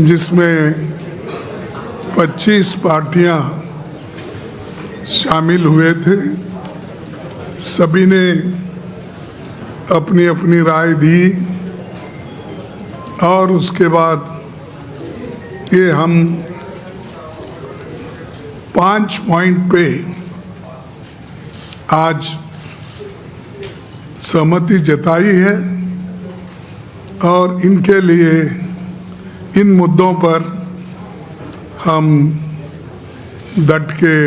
जिसमें 25 पार्टियां शामिल हुए थे। सभी ने अपनी अपनी राय दी और उसके बाद ये हम 5 पॉइंट पे आज सहमति जताई है और इनके लिए इन मुद्दों पर हम डट के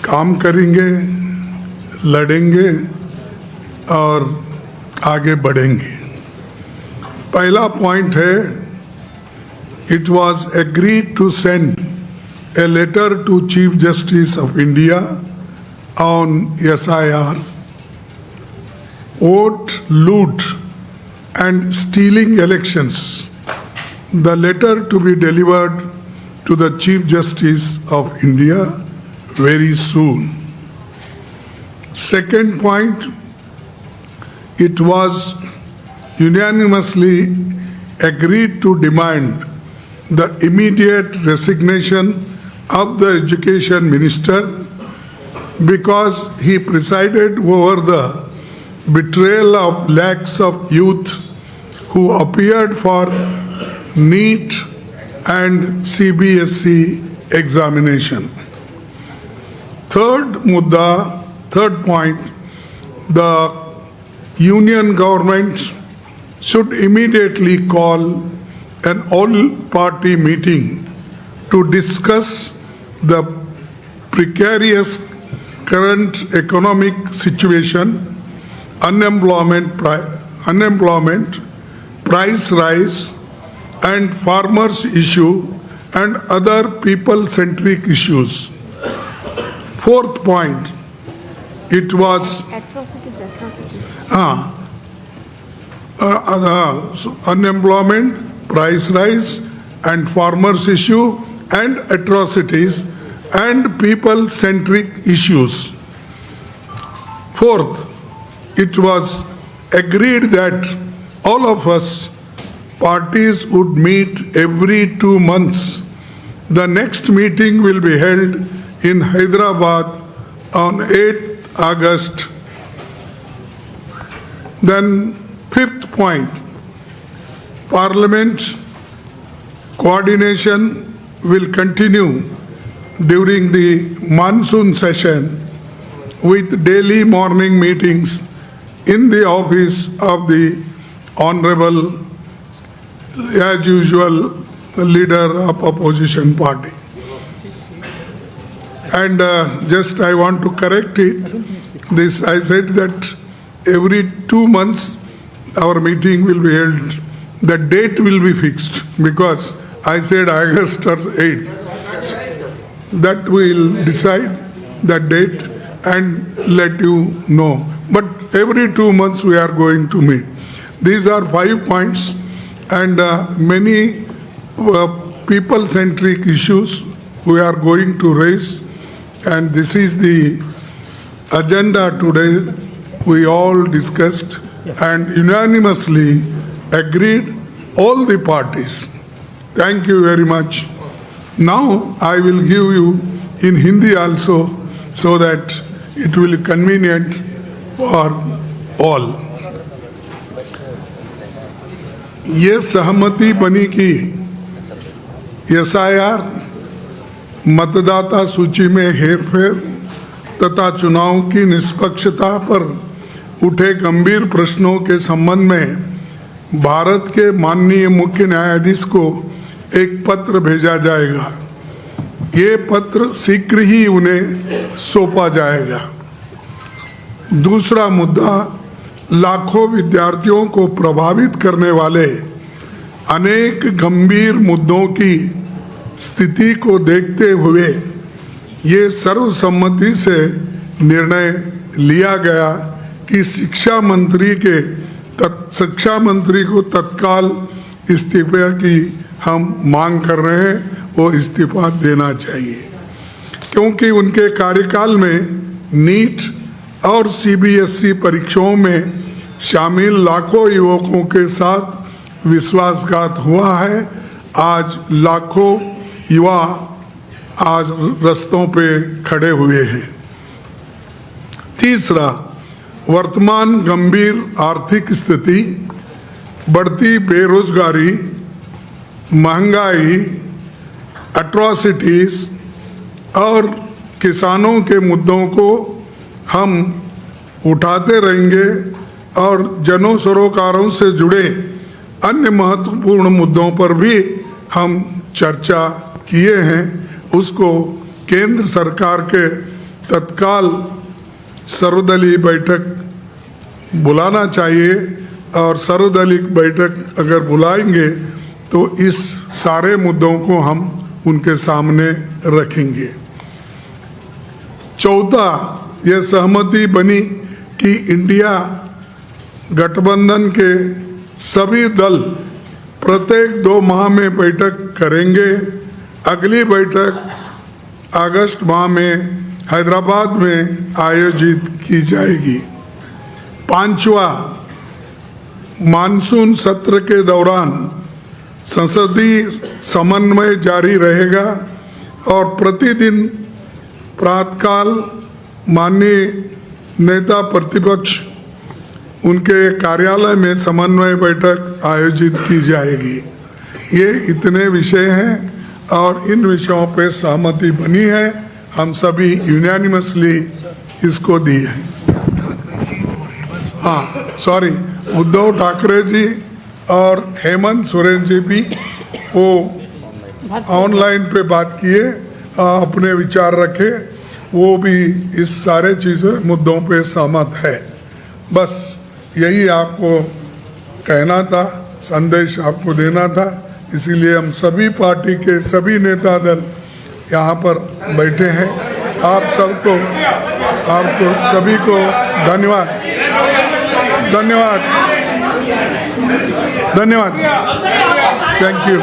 काम करेंगे, लड़ेंगे और आगे बढ़ेंगे। पहला पॉइंट है, it was agreed to send a letter to Chief Justice of India on SIR, vote, loot and stealing elections. The letter to be delivered to the Chief Justice of India very soon. Second point, it was unanimously agreed to demand the immediate resignation of the Education Minister because he presided over the betrayal of lakhs of youth who appeared for NEET and CBSE examination. Third point, the union government should immediately call an all-party meeting to discuss the precarious current economic situation, unemployment, price rise, and farmers' issue and other people-centric issues. Fourth point, it was unemployment, price rise, and farmers' issue and atrocities and people-centric issues. Fourth, it was agreed that all of us parties would meet every 2 months. The next meeting will be held in Hyderabad on 8th August. Then fifth point, Parliament coordination will continue during the monsoon session with daily morning meetings in the office of the Honorable, as usual, leader of opposition party. And just I want to correct it. This I said that every 2 months our meeting will be held. The date will be fixed because I said August or 8th. That will decide the date and let you know. But every 2 months we are going to meet. These are 5 points and many people-centric issues we are going to raise. And this is the agenda today. We all discussed and unanimously agreed, all the parties. Thank you very much. Now I will give you in Hindi also so that it will be convenient for all. ये सहमति बनी कि SIR, मतदाता सूची में हेरफेर तथा चुनाव की निष्पक्षता पर उठे गंभीर प्रश्नों के संबंध में भारत के माननीय मुख्य न्यायाधीश को एक पत्र भेजा जाएगा। ये पत्र शीघ्र ही उन्हें सौंपा जाएगा। दूसरा मुद्दा, लाखों विद्यार्थियों को प्रभावित करने वाले अनेक गंभीर मुद्दों की स्थिति को देखते हुए ये सर्वसम्मति से निर्णय लिया गया कि शिक्षा मंत्री को तत्काल इस्तीफे की हम मांग कर रहे हैं, वो इस्तीफा देना चाहिए क्योंकि उनके कार्यकाल में नीट और सीबीएसई परीक्षाओं में शामिल लाखों युवकों के साथ विश्वासघात हुआ है। आज लाखों युवा आज रास्तों पे खड़े हुए हैं। तीसरा, वर्तमान गंभीर आर्थिक स्थिति, बढ़ती बेरोजगारी, महंगाई, एट्रॉसिटीज और किसानों के मुद्दों को हम उठाते रहेंगे और जन सरोकारों से जुड़े अन्य महत्वपूर्ण मुद्दों पर भी हम चर्चा किए हैं। उसको केंद्र सरकार के तत्काल सर्वदलीय बैठक बुलाना चाहिए और सर्वदलीय बैठक अगर बुलाएंगे तो इस सारे मुद्दों को हम उनके सामने रखेंगे। चौथा, यह सहमति बनी कि इंडिया गठबंधन के सभी दल प्रत्येक 2 माह में बैठक करेंगे। अगली बैठक अगस्त माह में हैदराबाद में आयोजित की जाएगी। पांचवा, मानसून सत्र के दौरान संसदीय समन्वय जारी रहेगा और प्रतिदिन प्रातःकाल माननीय नेता प्रतिपक्ष उनके कार्यालय में समन्वय बैठक आयोजित की जाएगी। ये इतने विषय हैं और इन विषयों पे सहमति बनी है। हम सभी यूनानिमसली इसको दी है। हाँ, सॉरी, उद्धव ठाकरे जी और हेमंत सोरेन जी भी वो ऑनलाइन पे बात किए, अपने विचार रखे, वो भी इस सारे चीज़ें मुद्दों पे सहमत है। बस यही आपको कहना था, संदेश आपको देना था। इसीलिए हम सभी पार्टी के सभी नेता दल यहाँ पर बैठे हैं। आपको सभी को धन्यवाद। Thank you.